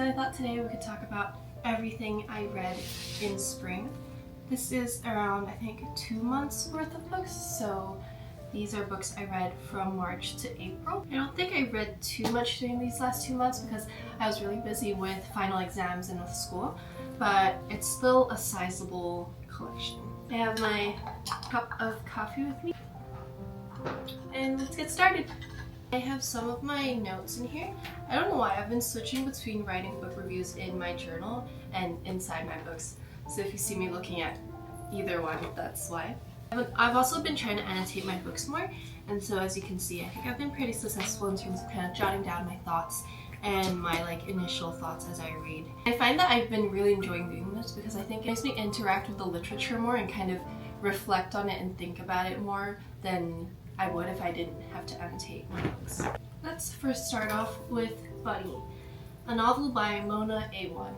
So I thought today we could talk about everything I read in spring. This is around, I think, 2 months worth of books, so these are books I read from March to April. I don't think I read too much during these last 2 months because I was really busy with final exams and with school, but it's still a sizable collection. I have my cup of coffee with me, and let's get started. I have some of my notes in here. I don't know why, I've been switching between writing book reviews in my journal and inside my books. So if you see me looking at either one, that's why. I've also been trying to annotate my books more, and so as you can see, I think I've been pretty successful in terms of kind of jotting down my thoughts and my initial thoughts as I read. I find that I've been really enjoying doing this because I think it makes me interact with the literature more and kind of reflect on it and think about it more than I would if I didn't have to annotate my books. Let's first start off with Bunny, a novel by Mona A1.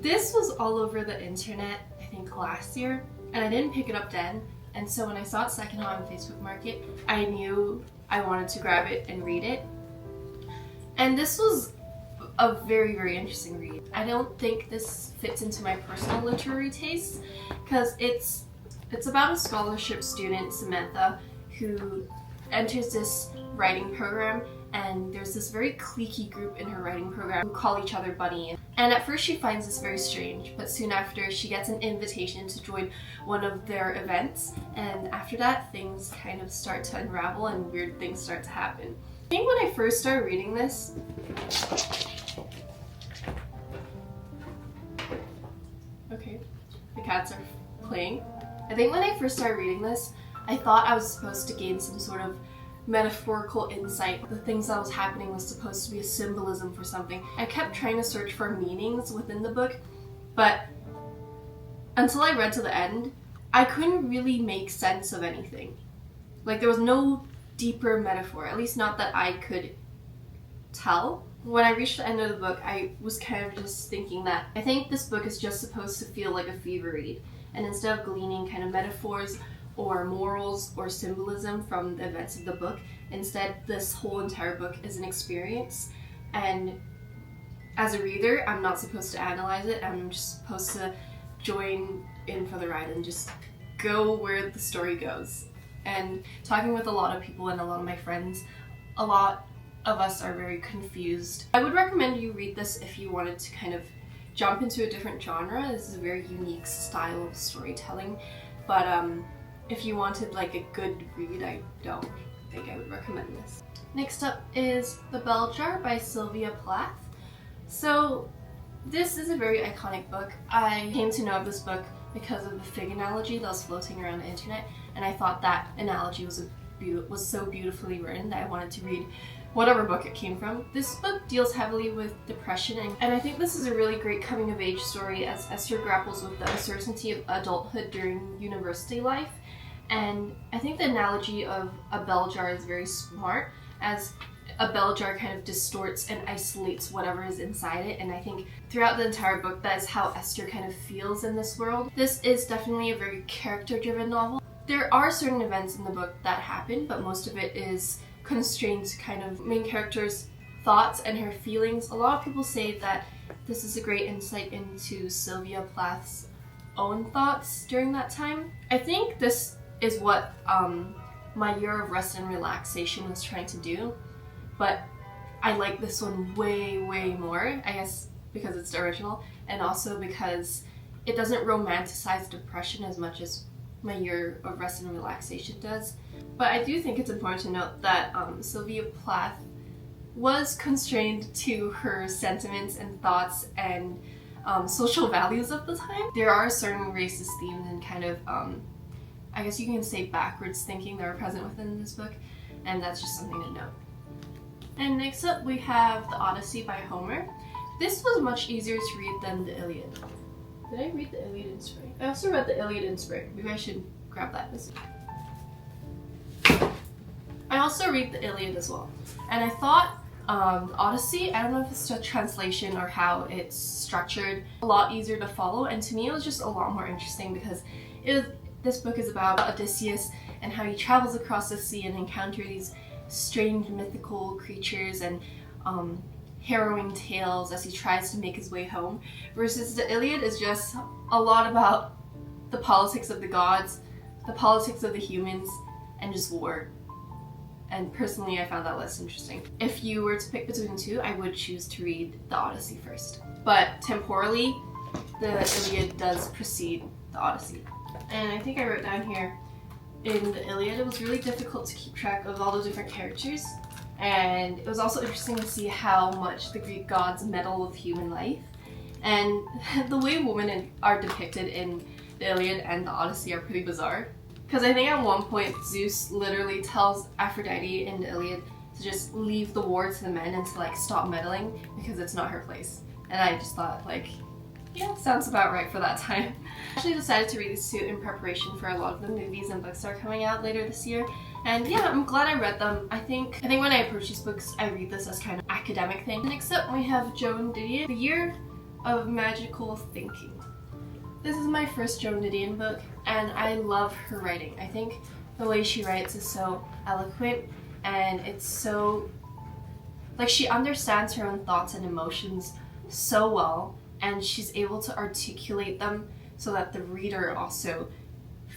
This was all over the internet, I think last year, and I didn't pick it up then, and so when I saw it secondhand on Facebook Market, I knew I wanted to grab it and read it. And this was a very, very interesting read. I don't think this fits into my personal literary tastes, because it's about a scholarship student, Samantha, who enters this writing program, and there's this very cliquey group in her writing program who call each other Bunny. And at first she finds this very strange, but soon after she gets an invitation to join one of their events, and after that things kind of start to unravel and weird things start to happen. I think when I first started reading this, okay, the cats are playing. I think when I first started reading this, I thought I was supposed to gain some sort of metaphorical insight. The things that was happening was supposed to be a symbolism for something. I kept trying to search for meanings within the book, but until I read to the end, I couldn't really make sense of anything. There was no deeper metaphor, at least not that I could tell. When I reached the end of the book, I was kind of just thinking that I think this book is just supposed to feel like a fever read, and instead of gleaning kind of metaphors or morals or symbolism from the events of the book, instead this whole entire book is an experience, and as a reader I'm not supposed to analyze it. I'm just supposed to join in for the ride and just go where the story goes. And talking with a lot of people and a lot of my friends, a lot of us are very confused. I would recommend you read this if you wanted to kind of jump into a different genre. This is a very unique style of storytelling, but if you wanted a good read, I don't think I would recommend this. Next up is The Bell Jar by Sylvia Plath. So this is a very iconic book. I came to know of this book because of the fig analogy that was floating around the internet, and I thought that analogy was so beautifully written that I wanted to read whatever book it came from. This book deals heavily with depression, and I think this is a really great coming-of-age story as Esther grapples with the uncertainty of adulthood during university life. And I think the analogy of a bell jar is very smart, as a bell jar kind of distorts and isolates whatever is inside it, and I think throughout the entire book that is how Esther kind of feels in this world. This is definitely a very character-driven novel. There are certain events in the book that happen, but most of it is constrained to kind of main character's thoughts and her feelings. A lot of people say that this is a great insight into Sylvia Plath's own thoughts during that time. I think this is what My Year of Rest and Relaxation was trying to do, but I like this one way, way more, I guess because it's the original, and also because it doesn't romanticize depression as much as My Year of Rest and Relaxation does. But I do think it's important to note that Sylvia Plath was constrained to her sentiments and thoughts and social values of the time. There are certain racist themes and kind of I guess you can say backwards thinking that are present within this book, and that's just something to note. And next up we have The Odyssey by Homer. This was much easier to read than the Iliad. Did I read the Iliad in spring? I also read the Iliad in spring. Maybe I should grab that this week. I also read the Iliad as well, and I thought Odyssey, I don't know if it's a translation or how it's structured, a lot easier to follow, and to me it was just a lot more interesting because this book is about Odysseus and how he travels across the sea and encounters these strange mythical creatures, and harrowing tales as he tries to make his way home, versus the Iliad is just a lot about the politics of the gods, the politics of the humans, and just war. And personally, I found that less interesting. If you were to pick between the two, I would choose to read the Odyssey first. But temporally, the Iliad does precede the Odyssey. And I think I wrote down here, in the Iliad, it was really difficult to keep track of all the different characters. And it was also interesting to see how much the Greek gods meddle with human life. And the way women are depicted in the Iliad and the Odyssey are pretty bizarre. Because I think at one point Zeus literally tells Aphrodite in the Iliad to just leave the war to the men and to like stop meddling because it's not her place. And I just thought like, yeah, sounds about right for that time. I actually decided to read these two in preparation for a lot of the movies and books that are coming out later this year. And yeah, I'm glad I read them. I think when I approach these books, I read this as kind of academic thing. Next up we have Joan Didion, The Year of Magical Thinking. This is my first Joan Didion book, and I love her writing. I think the way she writes is so eloquent, and it's so, like, she understands her own thoughts and emotions so well, and she's able to articulate them so that the reader also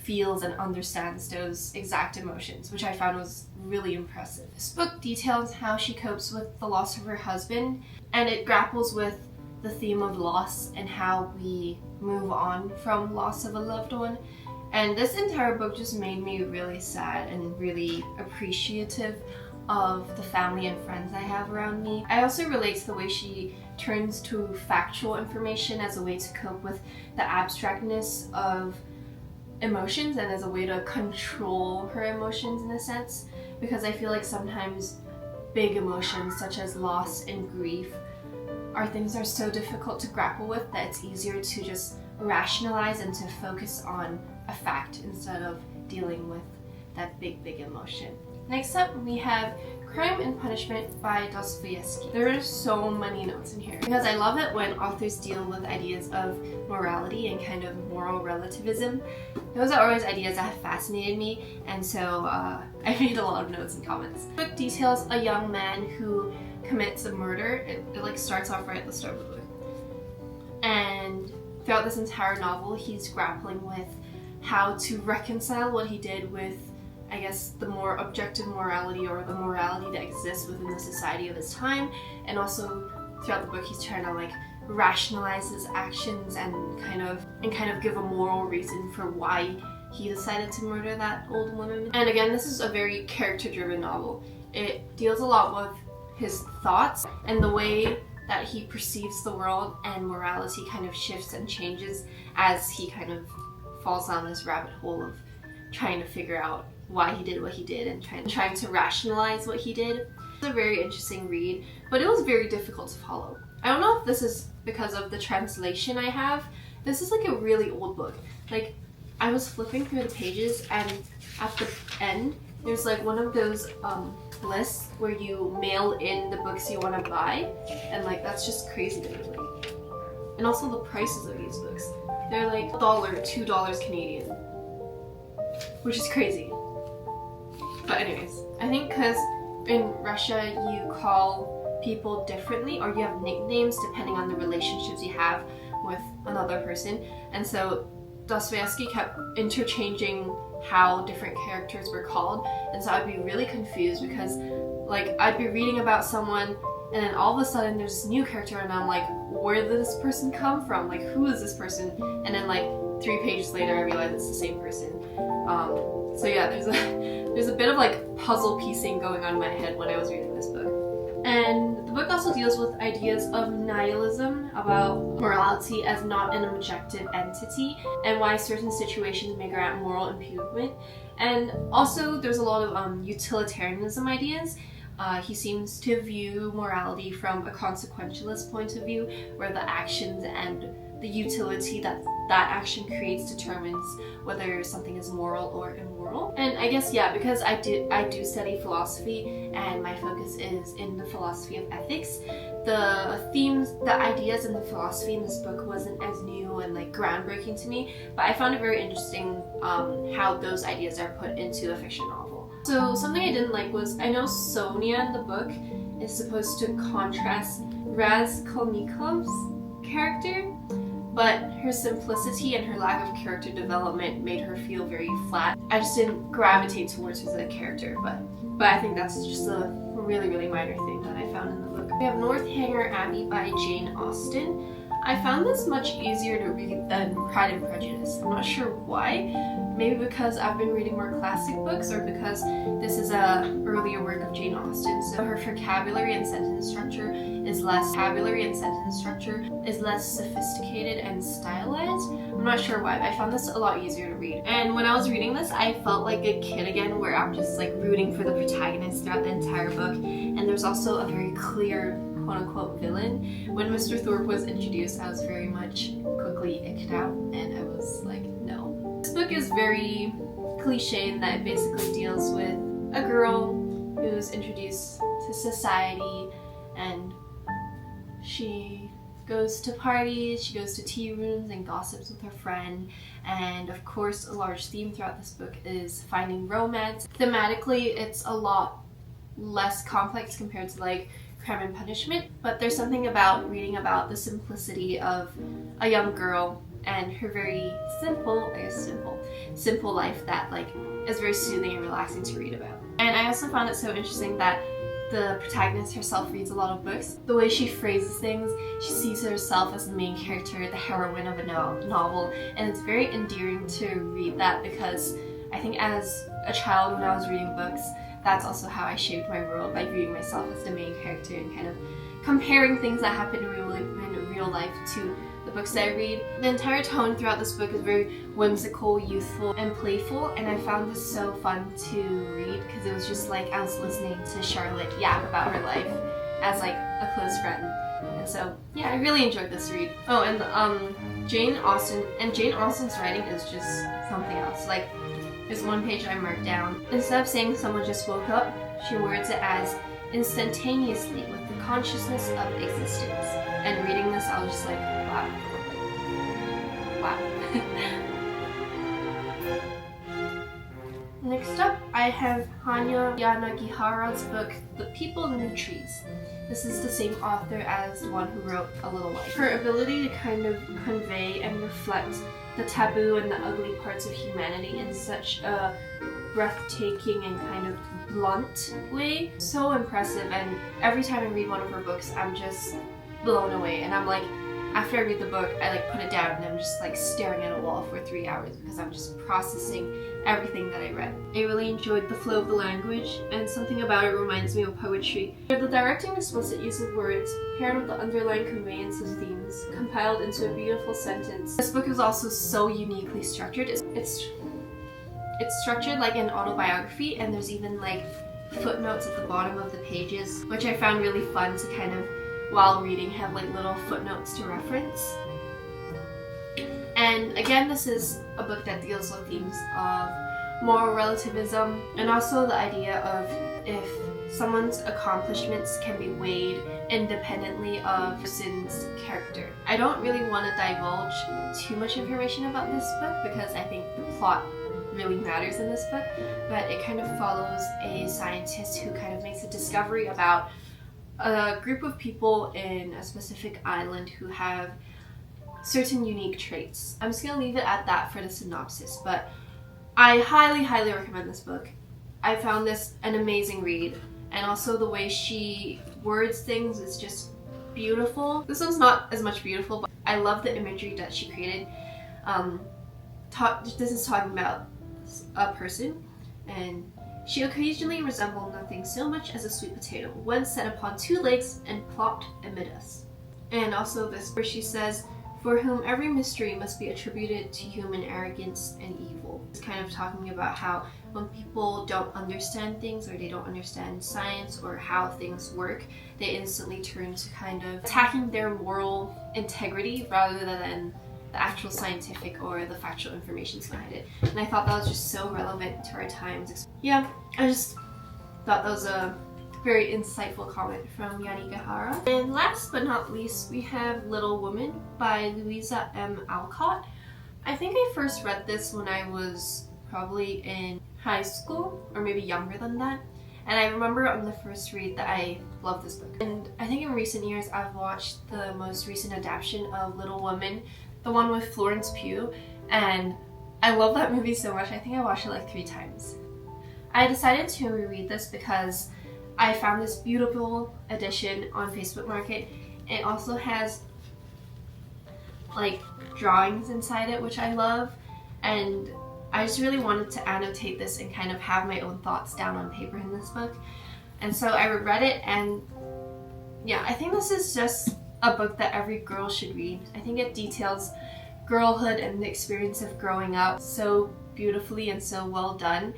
feels and understands those exact emotions, which I found was really impressive. This book details how she copes with the loss of her husband, and it grapples with the theme of loss and how we move on from loss of a loved one. And this entire book just made me really sad and really appreciative of the family and friends I have around me. I also relate to the way she turns to factual information as a way to cope with the abstractness of emotions and as a way to control her emotions in a sense, because I feel like sometimes big emotions such as loss and grief are things that are so difficult to grapple with that it's easier to just rationalize and to focus on a fact instead of dealing with that big emotion. Next up we have Crime and Punishment by Dostoevsky. There are so many notes in here because I love it when authors deal with ideas of morality and kind of moral relativism. Those are always ideas that have fascinated me, and so I made a lot of notes and comments. The book details a young man who commits a murder. It like starts off right at the start of the book. And throughout this entire novel, he's grappling with how to reconcile what he did with, I guess, the more objective morality or the morality that exists within the society of his time. And also throughout the book, he's trying to like rationalize his actions and kind of give a moral reason for why he decided to murder that old woman. And again, this is a very character-driven novel. It deals a lot with his thoughts and the way that he perceives the world, and morality kind of shifts and changes as he kind of falls down this rabbit hole of trying to figure out why he did what he did and trying to rationalize what he did. It's a very interesting read, but it was very difficult to follow. I don't know if this is because of the translation I have. This is like a really old book. Like, I was flipping through the pages, and at the end there's like one of those lists where you mail in the books you want to buy, and like that's just crazy to me. Like, and also the prices of these books, they're like $2 Canadian, which is crazy. But anyways, I think because in Russia you call people differently, or you have nicknames depending on the relationships you have with another person, and so Dostoevsky kept interchanging how different characters were called, and so I'd be really confused because like I'd be reading about someone and then all of a sudden there's this new character and I'm like, where did this person come from? Like, who is this person? And then like 3 pages later I realize it's the same person. So yeah, there's a bit of like puzzle piecing going on in my head when I was reading this book. And the book also deals with ideas of nihilism, about morality as not an objective entity, and why certain situations may grant moral improvement. And also there's a lot of utilitarianism ideas. He seems to view morality from a consequentialist point of view, where the actions and the utility that action creates determines whether something is moral or immoral. And I guess, yeah, because I do study philosophy and my focus is in the philosophy of ethics, the themes, the ideas and the philosophy in this book wasn't as new and like groundbreaking to me, but I found it very interesting how those ideas are put into a fiction novel. So something I didn't like was, I know Sonia in the book is supposed to contrast Raskolnikov's character, but her simplicity and her lack of character development made her feel very flat. I just didn't gravitate towards her as a character, but I think that's just a really, really minor thing that I found in the book. We have Northhanger Abbey by Jane Austen. I found this much easier to read than Pride and Prejudice. I'm not sure why. Maybe because I've been reading more classic books, or because this is a earlier work of Jane Austen, so her vocabulary and sentence structure is less sophisticated and stylized. I'm not sure why, but I found this a lot easier to read. And when I was reading this, I felt like a kid again, where I'm just like rooting for the protagonist throughout the entire book. And there's also a very clear quote-unquote villain. When Mr. Thorpe was introduced, I was very much quickly icked out, and I was like, no. This book is very cliche in that it basically deals with a girl who's introduced to society, and she goes to parties, she goes to tea rooms and gossips with her friend, and of course a large theme throughout this book is finding romance. Thematically, it's a lot less complex compared to like Crime and Punishment, but there's something about reading about the simplicity of a young girl and her very simple life that like is very soothing and relaxing to read about. And I also found it so interesting that the protagonist herself reads a lot of books. The way she phrases things, she sees herself as the main character, the heroine of a novel, and it's very endearing to read that, because I think as a child when I was reading books, that's also how I shaped my world, by viewing myself as the main character and kind of comparing things that happen in real life to the books that I read. The entire tone throughout this book is very whimsical, youthful, and playful, and I found this so fun to read because it was just like I was listening to Charlotte yap about her life as like a close friend. And so yeah, I really enjoyed this read. Oh, and Jane Austen's writing is just something else. Like, there's one page I marked down. Instead of saying someone just woke up, she words it as instantaneously with the consciousness of existence. And reading this, I was just like, wow. Wow. Next up, I have Hanya Yanagihara's book, The People in the Trees. This is the same author as the one who wrote A Little Life. Her ability to kind of convey and reflect the taboo and the ugly parts of humanity in such a breathtaking and kind of blunt way. So impressive, and every time I read one of her books, I'm just blown away. And I'm like, after I read the book, I like put it down and I'm just like staring at a wall for 3 hours because I'm just processing everything that I read. I really enjoyed the flow of the language, and something about it reminds me of poetry. The direct and explicit use of words, paired with the underlying conveyance of themes, compiled into a beautiful sentence. This book is also so uniquely structured. It's structured like an autobiography, and there's even like footnotes at the bottom of the pages, which I found really fun to kind of, while reading, have like little footnotes to reference. And again, this is a book that deals with themes of moral relativism, and also the idea of if someone's accomplishments can be weighed independently of a person's character. I don't really want to divulge too much information about this book because I think the plot really matters in this book, but it kind of follows a scientist who kind of makes a discovery about a group of people in a specific island who have certain unique traits. I'm just gonna leave it at that for the synopsis, but I highly, highly recommend this book. I found this an amazing read, and also the way she words things is just beautiful. This one's not as much beautiful, but I love the imagery that she created. This is talking about a person, and she occasionally resembled nothing so much as a sweet potato when set upon 2 legs and plopped amid us. And also this where she says, for whom every mystery must be attributed to human arrogance and evil. It's kind of talking about how when people don't understand things, or they don't understand science or how things work, they instantly turn to kind of attacking their moral integrity rather than the actual scientific or the factual information behind it. And I thought that was just so relevant to our times. Yeah, I just thought that was a very insightful comment from Yanagihara. And last but not least, we have Little Woman by Louisa M. Alcott. I think I first read this when I was probably in high school, or maybe younger than that. And I remember on the first read that I loved this book. And I think in recent years I've watched the most recent adaptation of Little Women, the one with Florence Pugh, and I love that movie so much. I think I watched it like 3 times. I decided to reread this because I found this beautiful edition on Facebook Market. It also has like drawings inside it, which I love, and I just really wanted to annotate this and kind of have my own thoughts down on paper in this book. And so I reread it, and yeah, I think this is just a book that every girl should read. I think it details girlhood and the experience of growing up so beautifully and so well done.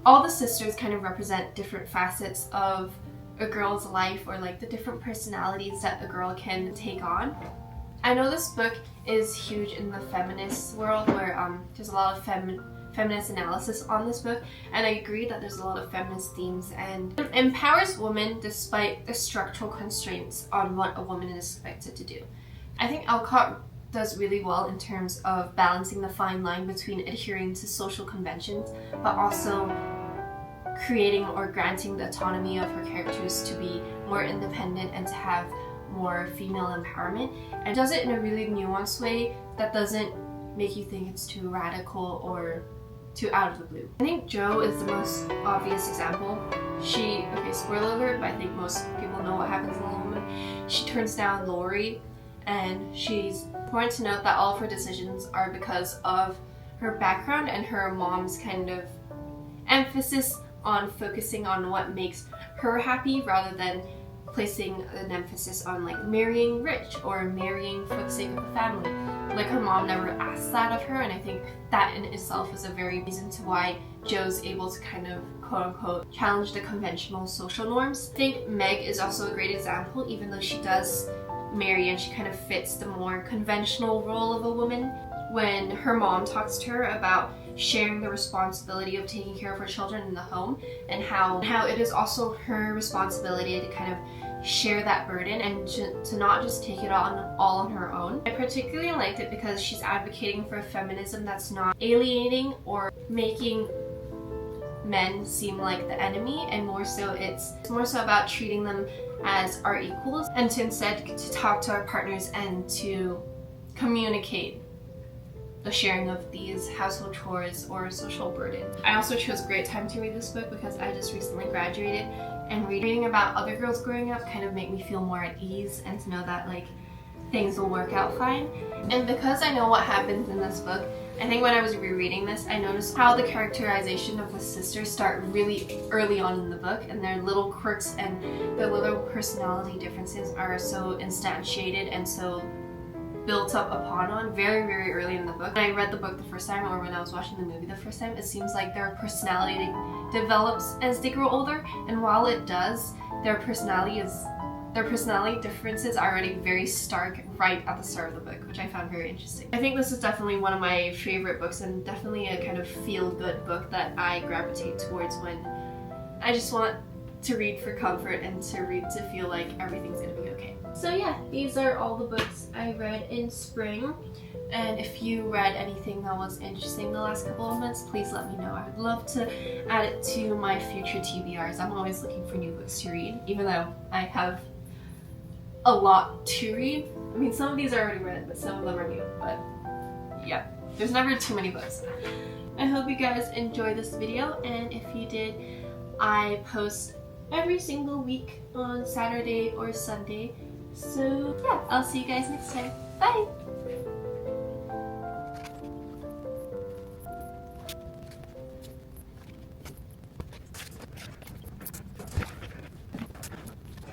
All the sisters kind of represent different facets of a girl's life, or like the different personalities that a girl can take on. I know this book is huge in the feminist world, where there's a lot of feminist analysis on this book, and I agree that there's a lot of feminist themes, and it empowers women despite the structural constraints on what a woman is expected to do. I think Alcott does really well in terms of balancing the fine line between adhering to social conventions but also creating or granting the autonomy of her characters to be more independent and to have more female empowerment, and does it in a really nuanced way that doesn't make you think it's too radical or too out of the blue. I think Jo is the most obvious example. Okay, spoiler alert, but I think most people know what happens in Little Women. She turns down Laurie, and she's important to note that all of her decisions are because of her background and her mom's kind of emphasis on focusing on what makes her happy rather than placing an emphasis on like marrying rich or marrying for the sake of the family. Like, her mom never asked that of her, and I think that in itself is a very reason to why Jo's able to kind of quote-unquote challenge the conventional social norms. I think Meg is also a great example, even though she does marry and she kind of fits the more conventional role of a woman. When her mom talks to her about sharing the responsibility of taking care of her children in the home, and how it is also her responsibility to kind of share that burden and to not just take it all on her own. I particularly liked it because she's advocating for a feminism that's not alienating or making men seem like the enemy, and it's more so about treating them as our equals, and to instead to talk to our partners and to communicate the sharing of these household chores or social burden. I also chose a great time to read this book because I just recently graduated, and reading about other girls growing up kind of made me feel more at ease and to know that like things will work out fine. And because I know what happens in this book, I think when I was rereading this, I noticed how the characterization of the sisters start really early on in the book, and their little quirks and their little personality differences are so instantiated and so built up upon very, very early in the book. When I read the book the first time, or when I was watching the movie the first time, it seems like their personality develops as they grow older, and while it does, their personality differences are already very stark right at the start of the book, which I found very interesting. I think this is definitely one of my favorite books, and definitely a kind of feel-good book that I gravitate towards when I just want to read for comfort and to read to feel like everything's gonna be okay. So yeah, these are all the books I read in spring, and if you read anything that was interesting the last couple of months, please let me know. I would love to add it to my future TBRs. I'm always looking for new books to read, even though I have a lot to read. I mean, some of these are already read, but some of them are new, but yeah, there's never too many books. I hope you guys enjoyed this video, and if you did, I post every single week on Saturday or Sunday. So yeah, I'll see you guys next time. Bye!